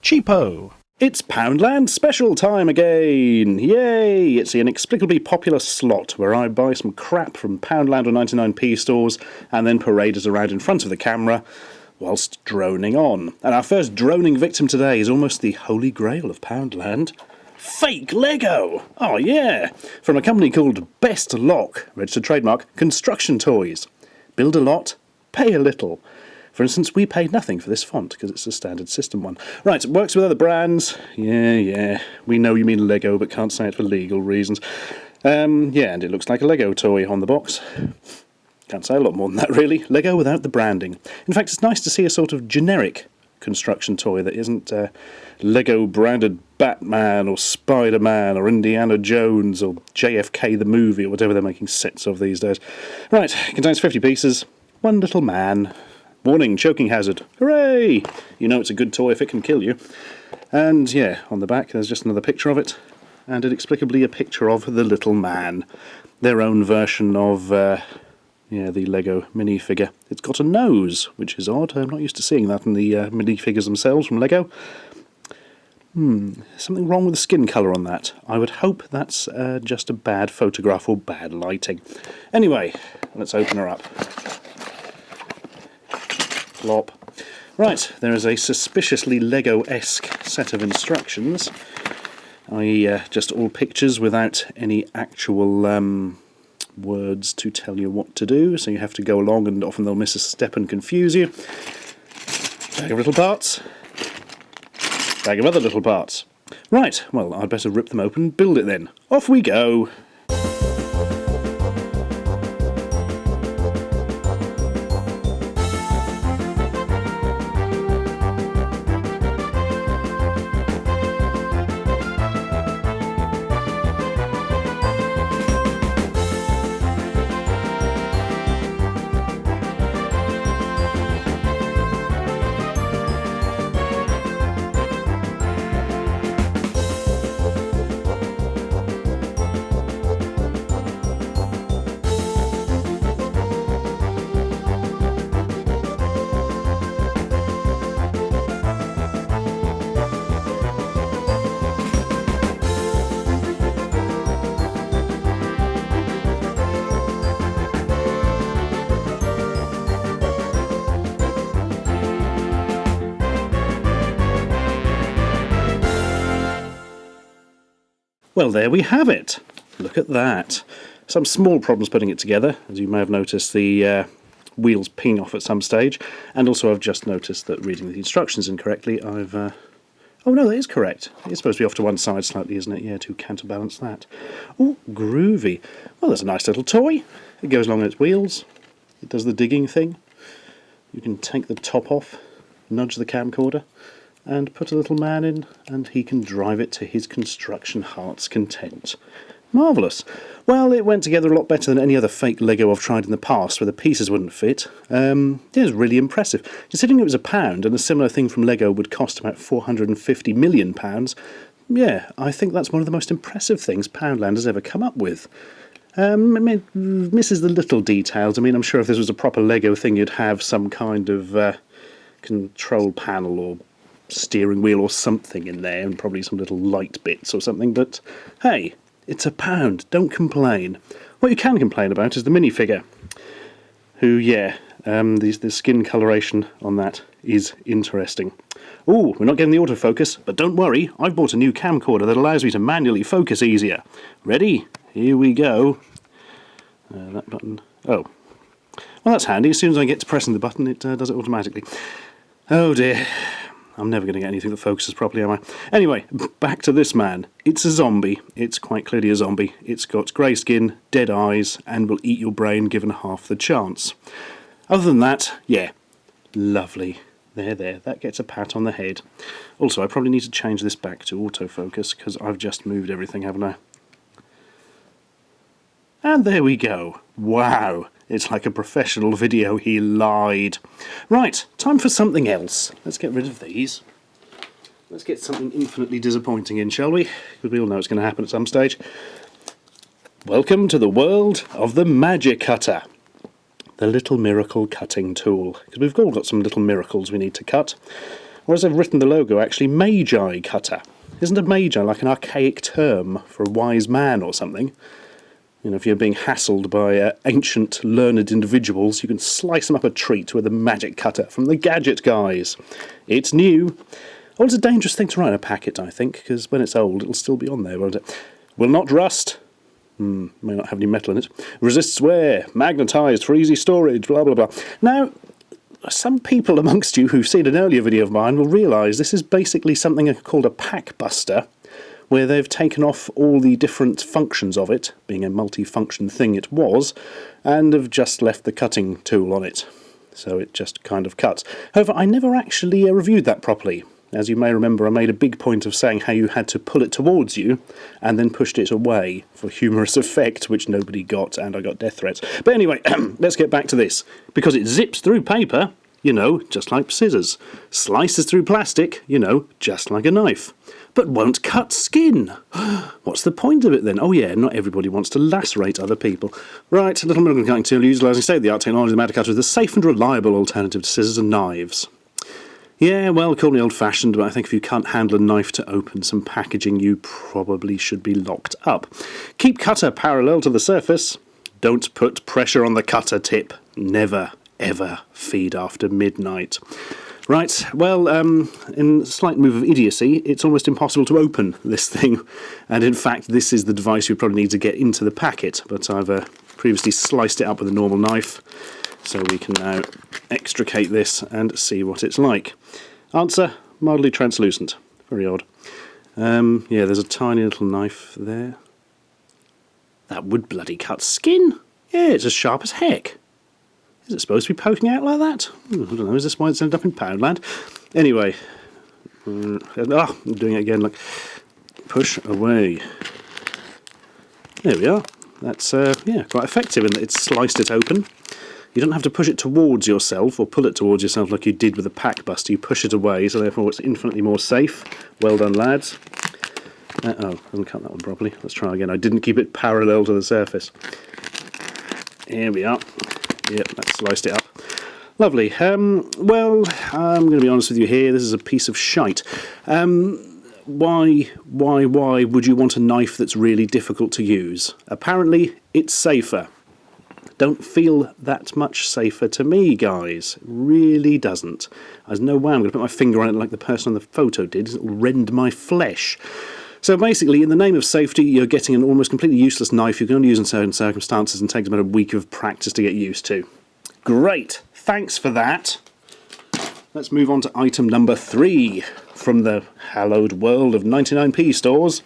Cheapo! It's Poundland Special time again! Yay! It's the inexplicably popular slot where I buy some crap from Poundland or 99p stores and then parade it around in front of the camera whilst droning on. And our first droning victim today is almost the holy grail of Poundland. Fake Lego! Oh yeah! From a company called Best Lock, registered trademark, construction toys. Build a lot, pay a little. For instance, we paid nothing for this font because it's a standard system one. Right, it works with other brands. Yeah, we know you mean Lego, but can't say it for legal reasons. Yeah, and it looks like a Lego toy on the box. Can't say a lot more than that, really. Lego without the branding. In fact, it's nice to see a sort of generic construction toy that isn't Lego branded Batman or Spider-Man or Indiana Jones or JFK the movie or whatever they're making sets of these days. Right, contains 50 pieces. One little man. Warning, choking hazard. Hooray! You know it's a good toy if it can kill you. And yeah, on the back there's just another picture of it. And inexplicably a picture of the little man. Their own version of, the Lego minifigure. It's got a nose, which is odd. I'm not used to seeing that in the minifigures themselves from Lego. Something wrong with the skin colour on that. I would hope that's just a bad photograph or bad lighting. Anyway, let's open her up. Plop. Right, there is a suspiciously Lego-esque set of instructions. Just all pictures without any actual words to tell you what to do, so you have to go along and often they'll miss a step and confuse you. Bag of little parts. Bag of other little parts. Right, well, I'd better rip them open and build it then. Off we go! Well, there we have it. Look at that. Some small problems putting it together. As you may have noticed, the wheels ping off at some stage. And also I've just noticed that reading the instructions incorrectly, I've... Oh no, that is correct. It's supposed to be off to one side slightly, isn't it? Yeah, to counterbalance that. Oh, groovy. Well, that's a nice little toy. It goes along its wheels. It does the digging thing. You can take the top off, nudge the camcorder, and put a little man in, and he can drive it to his construction heart's content. Marvellous. Well, it went together a lot better than any other fake Lego I've tried in the past, where the pieces wouldn't fit. It was really impressive. Considering it was £1, and a similar thing from Lego would cost about £450 million, yeah, I think that's one of the most impressive things Poundland has ever come up with. I mean, misses the little details. I mean, I'm sure if this was a proper Lego thing, you'd have some kind of control panel or steering wheel or something in there, and probably some little light bits or something, but hey, it's £1, don't complain. What you can complain about is the minifigure, who, yeah, the skin coloration on that is interesting. Ooh, we're not getting the autofocus, but don't worry, I've bought a new camcorder that allows me to manually focus easier. Ready? Here we go. That button, oh. Well, that's handy. As soon as I get to pressing the button, it does it automatically. Oh dear. I'm never going to get anything that focuses properly, am I? Anyway, back to this man. It's a zombie. It's quite clearly a zombie. It's got grey skin, dead eyes, and will eat your brain given half the chance. Other than that, yeah, lovely. There, that gets a pat on the head. Also, I probably need to change this back to autofocus, because I've just moved everything, haven't I? And there we go. Wow. It's like a professional video, he lied. Right, time for something else. Let's get rid of these. Let's get something infinitely disappointing in, shall we? Because we all know it's going to happen at some stage. Welcome to the world of the Magic Cutter. The little miracle cutting tool. Because we've all got some little miracles we need to cut. Or as I've written the logo, actually, Magi cutter. Isn't a Magi like an archaic term for a wise man or something? You know, if you're being hassled by ancient, learned individuals, you can slice them up a treat with a magic cutter from the Gadget Guys. It's new. Oh, it's a dangerous thing to write in a packet, I think, because when it's old, it'll still be on there, won't it? Will not rust. May not have any metal in it. Resists wear. Magnetised for easy storage, blah, blah, blah. Now, some people amongst you who've seen an earlier video of mine will realise this is basically something called a pack buster, where they've taken off all the different functions of it, being a multi-function thing it was, and have just left the cutting tool on it. So it just kind of cuts. However, I never actually reviewed that properly. As you may remember, I made a big point of saying how you had to pull it towards you and then pushed it away for humorous effect, which nobody got, and I got death threats. But anyway, let's get back to this. Because it zips through paper, you know, just like scissors. Slices through plastic, you know, just like a knife. But won't cut skin. What's the point of it then? Oh yeah, not everybody wants to lacerate other people. Right, a little middle cutting tool utilising state-of-the-art technology, the Matter Cutter is a safe and reliable alternative to scissors and knives. Yeah, well, call me old-fashioned, but I think if you can't handle a knife to open some packaging, you probably should be locked up. Keep cutter parallel to the surface. Don't put pressure on the cutter tip. Never, ever feed after midnight. Right, well, in a slight move of idiocy, it's almost impossible to open this thing. And in fact, this is the device you probably need to get into the packet. But I've previously sliced it up with a normal knife. So we can now extricate this and see what it's like. Answer, mildly translucent. Very odd. Yeah, there's a tiny little knife there. That would bloody cut skin. Yeah, it's as sharp as heck. Is it supposed to be poking out like that? I don't know, is this why it's ended up in Poundland? Anyway. I'm doing it again. Look. Push away. There we are. That's, yeah, quite effective in that it's sliced it open. You don't have to push it towards yourself or pull it towards yourself like you did with a pack buster. You push it away, so therefore it's infinitely more safe. Well done, lads. Oh, hasn't cut that one properly. Let's try again. I didn't keep it parallel to the surface. Here we are. Yep, that sliced it up. Lovely. Well, I'm going to be honest with you here. This is a piece of shite. Why would you want a knife that's really difficult to use? Apparently, it's safer. Don't feel that much safer to me, guys. It really doesn't. There's no way I'm going to put my finger on it like the person on the photo did. It'll rend my flesh. So basically, in the name of safety, you're getting an almost completely useless knife you can only use in certain circumstances and takes about a week of practice to get used to. Great. Thanks for that. Let's move on to item number 3 from the hallowed world of 99p stores.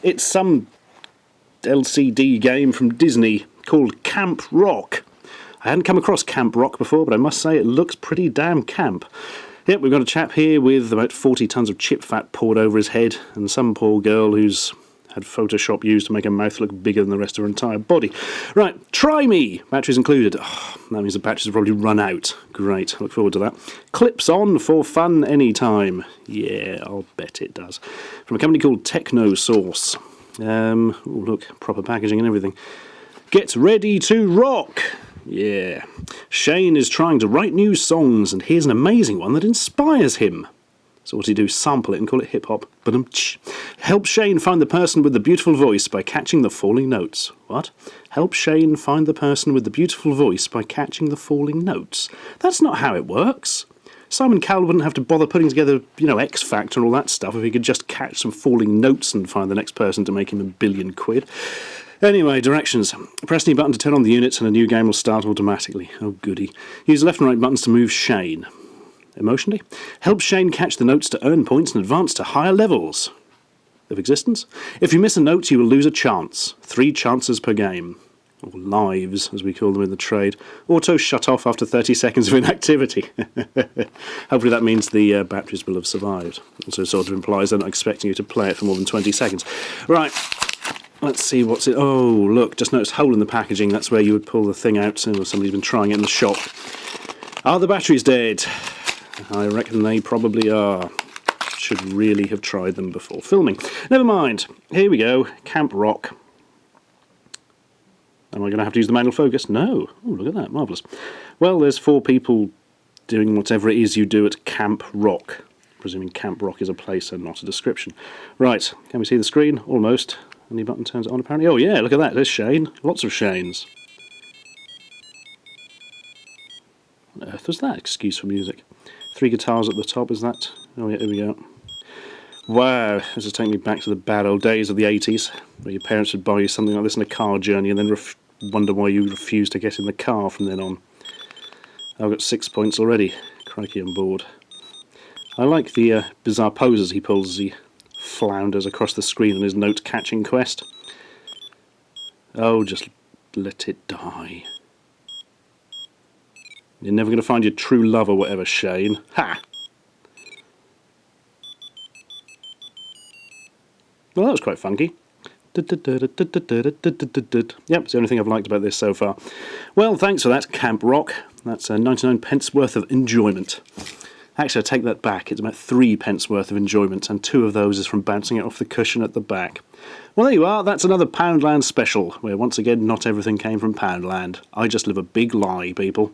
It's some LCD game from Disney called Camp Rock. I hadn't come across Camp Rock before, but I must say it looks pretty damn camp. Yep, we've got a chap here with about 40 tons of chip fat poured over his head, and some poor girl who's had Photoshop used to make her mouth look bigger than the rest of her entire body. Right, try me! Batteries included. Oh, that means the batteries have probably run out. Great, look forward to that. Clips on for fun anytime. Yeah, I'll bet it does. From a company called Techno Source. Oh, look, proper packaging and everything. Get ready to rock! Yeah. Shane is trying to write new songs, and here's an amazing one that inspires him. So what do you do? Sample it and call it hip-hop. Help Shane find the person with the beautiful voice by catching the falling notes. What? Help Shane find the person with the beautiful voice by catching the falling notes. That's not how it works. Simon Cowell wouldn't have to bother putting together, you know, X Factor and all that stuff if he could just catch some falling notes and find the next person to make him £1 billion. Anyway, directions. Press any button to turn on the units and a new game will start automatically. Oh goody. Use left and right buttons to move Shane. Emotionally. Help Shane catch the notes to earn points and advance to higher levels of existence. If you miss a note, you will lose a chance. 3 chances per game. Or lives, as we call them in the trade. Auto shut off after 30 seconds of inactivity. Hopefully that means the batteries will have survived. Also sort of implies they're not expecting you to play it for more than 20 seconds. Right. Let's see what's it. Oh, look, just noticed a hole in the packaging. That's where you would pull the thing out. Or somebody's been trying it in the shop. Are the batteries dead? I reckon they probably are. Should really have tried them before filming. Never mind. Here we go. Camp Rock. Am I going to have to use the manual focus? No. Oh, look at that. Marvellous. Well, there's 4 people doing whatever it is you do at Camp Rock. presuming Camp Rock is a place and not a description. Right, can we see the screen? Almost. Any button turns it on apparently? Oh yeah, look at that, there's Shane. Lots of Shanes. What on earth was that? Excuse for music. 3 guitars at the top, is that? Oh yeah, here we go. Wow, this is taking me back to the bad old days of the 80s, where your parents would buy you something like this in a car journey and then wonder why you refused to get in the car from then on. I've got 6 points already. Crikey, I'm bored. I like the bizarre poses he pulls as he flounders across the screen on his note-catching quest. Oh, just let it die. You're never going to find your true love or whatever, Shane. Ha! Well, that was quite funky. Yep, it's the only thing I've liked about this so far. Well, thanks for that, Camp Rock. That's 99 pence worth of enjoyment. Actually, I take that back. It's about 3 pence worth of enjoyment, and 2 of those is from bouncing it off the cushion at the back. Well, there you are. That's another Poundland Special, where once again not everything came from Poundland. I just live a big lie, people.